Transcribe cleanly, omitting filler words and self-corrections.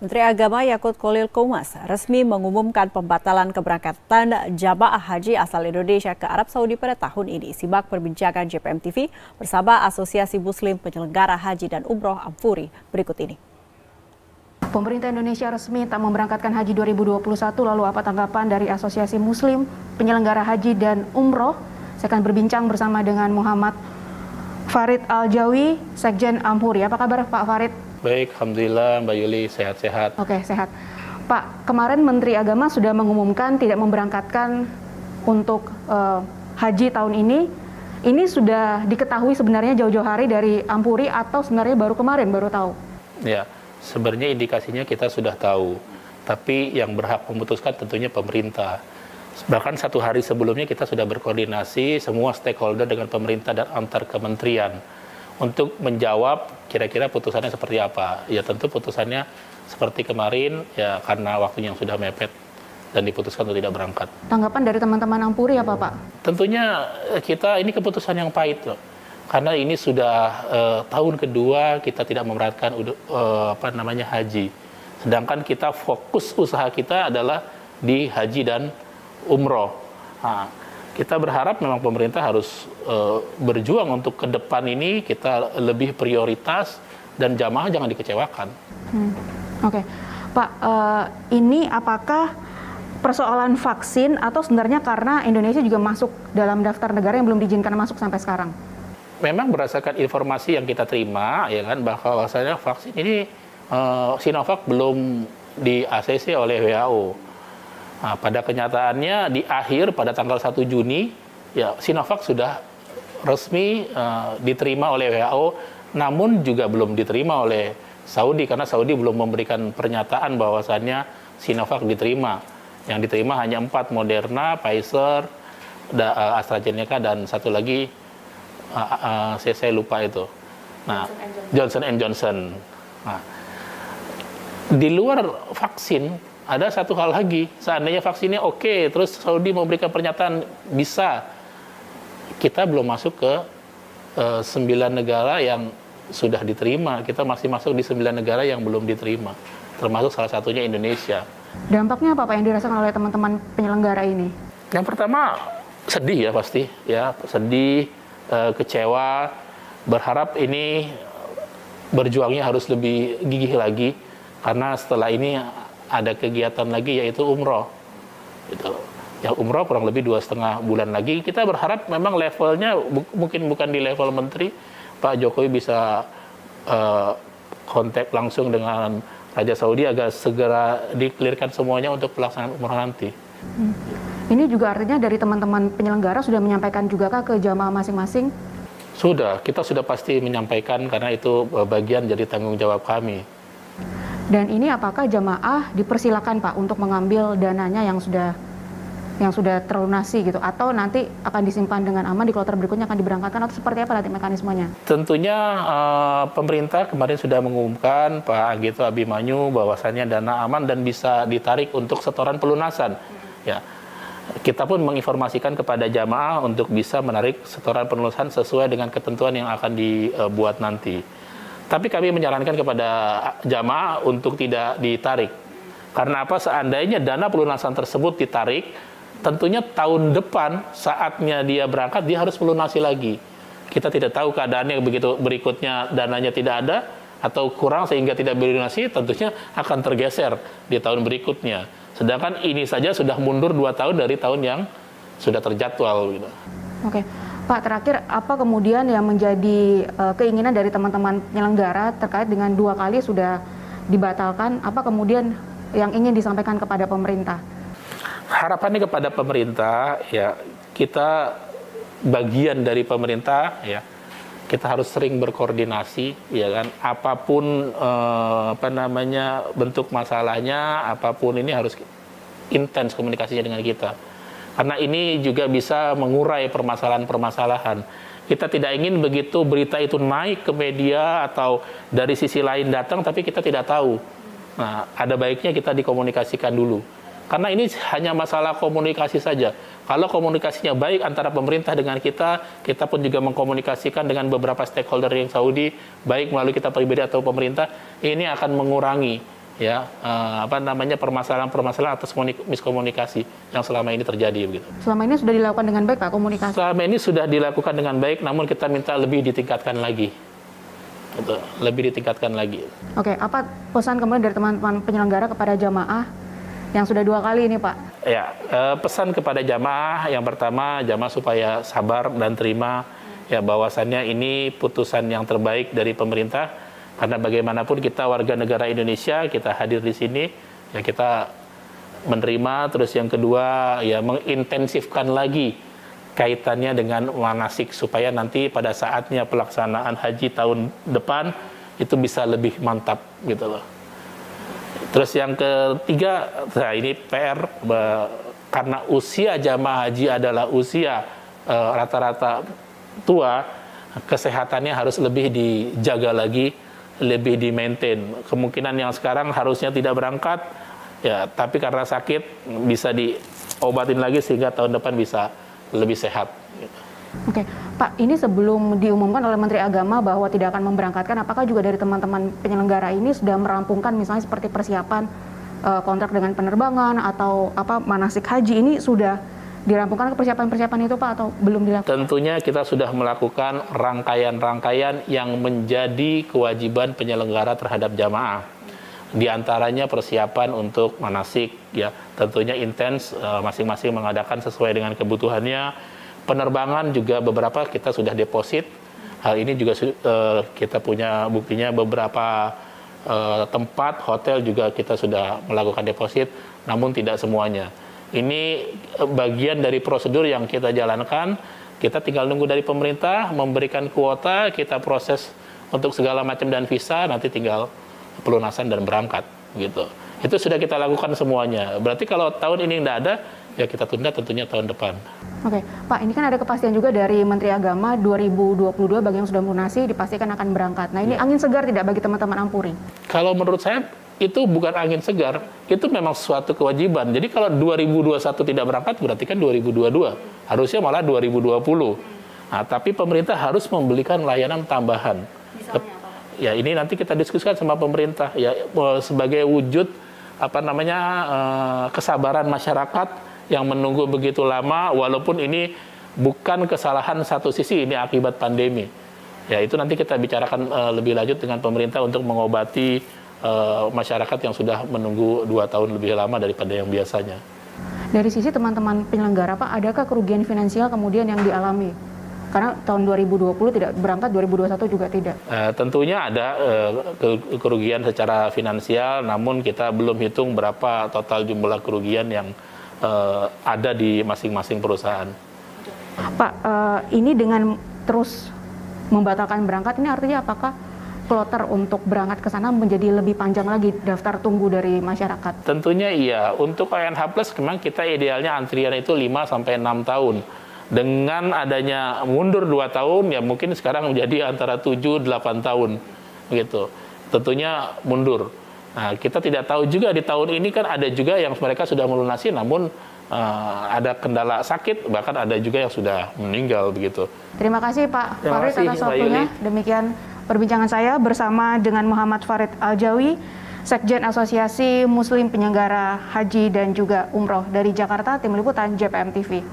Menteri Agama Yakut Khalil Qomas resmi mengumumkan pembatalan keberangkatan jamaah haji asal Indonesia ke Arab Saudi pada tahun ini. Simak perbincangan JPM TV bersama Asosiasi Muslim Penyelenggara Haji dan Umroh Ampuri berikut ini. Pemerintah Indonesia resmi tak memberangkatkan haji 2021, lalu apa tanggapan dari Asosiasi Muslim Penyelenggara Haji dan Umroh? Saya akan berbincang bersama dengan Muhammad Farid Al-Jawi, Sekjen Ampuri. Apa kabar Pak Farid? Baik, Alhamdulillah Mbak Yuli, sehat-sehat. Oke, sehat. Pak, kemarin Menteri Agama sudah mengumumkan tidak memberangkatkan untuk haji tahun ini. Ini sudah diketahui sebenarnya jauh-jauh hari dari Ampuri atau sebenarnya baru kemarin, baru tahu? Ya, sebenarnya indikasinya kita sudah tahu. Tapi yang berhak memutuskan tentunya pemerintah. Bahkan satu hari sebelumnya kita sudah berkoordinasi semua stakeholder dengan pemerintah dan antar kementerian untuk menjawab kira-kira putusannya seperti apa. Ya tentu putusannya seperti kemarin ya karena waktunya yang sudah mepet dan diputuskan untuk tidak berangkat. Tanggapan dari teman-teman Ampuri apa Pak? Tentunya kita ini keputusan yang pahit loh. Karena ini sudah tahun kedua kita tidak memberatkan haji. Sedangkan kita fokus usaha kita adalah di haji dan umroh. Nah, kita berharap memang pemerintah harus berjuang untuk ke depan ini kita lebih prioritas dan jamaah jangan dikecewakan. Oke. Pak, ini apakah persoalan vaksin atau sebenarnya karena Indonesia juga masuk dalam daftar negara yang belum diizinkan masuk sampai sekarang? Memang berdasarkan informasi yang kita terima, ya kan, bahwasanya vaksin ini Sinovac belum di ACC oleh WHO. Nah, pada kenyataannya di akhir pada tanggal 1 Juni, ya Sinovac sudah resmi diterima oleh WHO, namun juga belum diterima oleh Saudi karena Saudi belum memberikan pernyataan bahwasannya Sinovac diterima. Yang diterima hanya 4, Moderna, Pfizer, AstraZeneca dan satu lagi saya lupa itu. Nah, Johnson & Johnson. Nah, di luar vaksin ada satu hal lagi, seandainya vaksinnya oke, terus Saudi memberikan pernyataan bisa, kita belum masuk ke 9 negara yang sudah diterima, kita masih masuk di 9 negara yang belum diterima, termasuk salah satunya Indonesia. Dampaknya apa Pak yang dirasakan oleh teman-teman penyelenggara ini? Yang pertama sedih ya pasti, ya sedih, kecewa, berharap ini berjuangnya harus lebih gigih lagi, karena setelah ini ada kegiatan lagi yaitu umroh. Gitu. Yang umroh kurang lebih 2,5 bulan lagi. Kita berharap memang levelnya mungkin bukan di level menteri. Pak Jokowi bisa kontak langsung dengan Raja Saudi agar segera dikelirkan semuanya untuk pelaksanaan umroh nanti. Ini juga artinya dari teman-teman penyelenggara sudah menyampaikan juga ke jamaah masing-masing? Sudah, kita sudah pasti menyampaikan karena itu bagian dari tanggung jawab kami. Dan ini apakah jamaah dipersilakan Pak untuk mengambil dananya yang sudah terlunasi gitu, atau nanti akan disimpan dengan aman di kloter berikutnya akan diberangkatkan, atau seperti apa nanti mekanismenya? Tentunya pemerintah kemarin sudah mengumumkan Pak Anggito Abimanyu bahwasannya dana aman dan bisa ditarik untuk setoran pelunasan. Ya, kita pun menginformasikan kepada jamaah untuk bisa menarik setoran pelunasan sesuai dengan ketentuan yang akan dibuat nanti. Tapi kami menyarankan kepada jamaah untuk tidak ditarik. Karena apa? Seandainya dana pelunasan tersebut ditarik, tentunya tahun depan saatnya dia berangkat, dia harus melunasi lagi. Kita tidak tahu keadaannya begitu berikutnya dananya tidak ada atau kurang sehingga tidak dilunasi, tentunya akan tergeser di tahun berikutnya. Sedangkan ini saja sudah mundur 2 tahun dari tahun yang sudah terjadwal. Gitu. Oke. Pak, terakhir apa kemudian yang menjadi keinginan dari teman-teman penyelenggara terkait dengan 2 kali sudah dibatalkan? Apa kemudian yang ingin disampaikan kepada pemerintah? Harapannya kepada pemerintah, ya kita bagian dari pemerintah, ya kita harus sering berkoordinasi, ya kan. Apapun bentuk masalahnya, apapun ini harus intens komunikasinya dengan kita. Karena ini juga bisa mengurai permasalahan-permasalahan. Kita tidak ingin begitu berita itu naik ke media atau dari sisi lain datang, tapi kita tidak tahu. Nah, ada baiknya kita dikomunikasikan dulu. Karena ini hanya masalah komunikasi saja. Kalau komunikasinya baik antara pemerintah dengan kita pun juga mengkomunikasikan dengan beberapa stakeholder yang Saudi, baik melalui kita pribadi atau pemerintah, ini akan mengurangi ya permasalahan-permasalahan atas miskomunikasi yang selama ini terjadi begitu. Selama ini sudah dilakukan dengan baik Pak komunikasi? Selama ini sudah dilakukan dengan baik, namun kita minta lebih ditingkatkan lagi. Gitu, lebih ditingkatkan lagi. Oke, apa pesan kemudian dari teman-teman penyelenggara kepada jamaah yang sudah 2 kali ini Pak? Ya, pesan kepada jamaah yang pertama, jamaah supaya sabar dan terima ya bahwasannya ini putusan yang terbaik dari pemerintah. Karena bagaimanapun kita warga negara Indonesia, kita hadir di sini, ya kita menerima. Terus yang kedua, ya mengintensifkan lagi kaitannya dengan manasik supaya nanti pada saatnya pelaksanaan haji tahun depan itu bisa lebih mantap gitu loh. Terus yang ketiga, nah ini PR karena usia jamaah haji adalah usia rata-rata tua, kesehatannya harus lebih dijaga lagi, lebih di-maintain. Kemungkinan yang sekarang harusnya tidak berangkat, ya tapi karena sakit bisa diobatin lagi sehingga tahun depan bisa lebih sehat. Oke, Pak, ini sebelum diumumkan oleh Menteri Agama bahwa tidak akan memberangkatkan, apakah juga dari teman-teman penyelenggara ini sudah merampungkan misalnya seperti persiapan kontrak dengan penerbangan atau manasik haji ini sudah dirampungkan ke persiapan-persiapan itu Pak atau belum dilakukan? Tentunya kita sudah melakukan rangkaian-rangkaian yang menjadi kewajiban penyelenggara terhadap jamaah. Di antaranya persiapan untuk manasik, ya tentunya intens, masing-masing mengadakan sesuai dengan kebutuhannya. Penerbangan juga beberapa kita sudah deposit. Hal ini juga kita punya buktinya, beberapa tempat hotel juga kita sudah melakukan deposit, namun tidak semuanya. Ini bagian dari prosedur yang kita jalankan. Kita tinggal nunggu dari pemerintah memberikan kuota, kita proses untuk segala macam dan visa, nanti tinggal pelunasan dan berangkat gitu. Itu sudah kita lakukan semuanya. Berarti kalau tahun ini tidak ada, ya kita tunda tentunya tahun depan. Oke, Pak, ini kan ada kepastian juga dari Menteri Agama 2022 bagi yang sudah melunasi dipastikan akan berangkat. Nah, ini angin segar tidak bagi teman-teman Ampuri? Kalau menurut saya itu bukan angin segar, itu memang suatu kewajiban. Jadi kalau 2021 tidak berangkat berarti kan 2022. Harusnya malah 2020. Nah, tapi pemerintah harus memberikan layanan tambahan. Misalnya apa? Ya, ini nanti kita diskusikan sama pemerintah ya sebagai wujud kesabaran masyarakat yang menunggu begitu lama, walaupun ini bukan kesalahan satu sisi, ini akibat pandemi. Ya, itu nanti kita bicarakan lebih lanjut dengan pemerintah untuk mengobati masyarakat yang sudah menunggu 2 tahun lebih lama daripada yang biasanya. Dari sisi teman-teman penyelenggara Pak, adakah kerugian finansial kemudian yang dialami? Karena tahun 2020 tidak berangkat, 2021 juga tidak. Tentunya ada kerugian secara finansial, namun kita belum hitung berapa total jumlah kerugian yang ada di masing-masing perusahaan. Pak, ini dengan terus membatalkan berangkat, ini artinya apakah kloter untuk berangkat ke sana menjadi lebih panjang lagi daftar tunggu dari masyarakat? Tentunya iya. Untuk ONH Plus memang kita idealnya antrian itu 5-6 tahun. Dengan adanya mundur 2 tahun, ya mungkin sekarang menjadi antara 7-8 tahun. Gitu. Tentunya mundur. Nah, kita tidak tahu juga di tahun ini kan ada juga yang mereka sudah melunasi, namun ada kendala sakit, bahkan ada juga yang sudah meninggal begitu. Terima kasih Pak Farid atas waktunya. Demikian perbincangan saya bersama dengan Muhammad Farid Aljawi, Sekjen Asosiasi Muslim Penyelenggara Haji dan juga Umroh dari Jakarta, Tim Liputan JPM TV.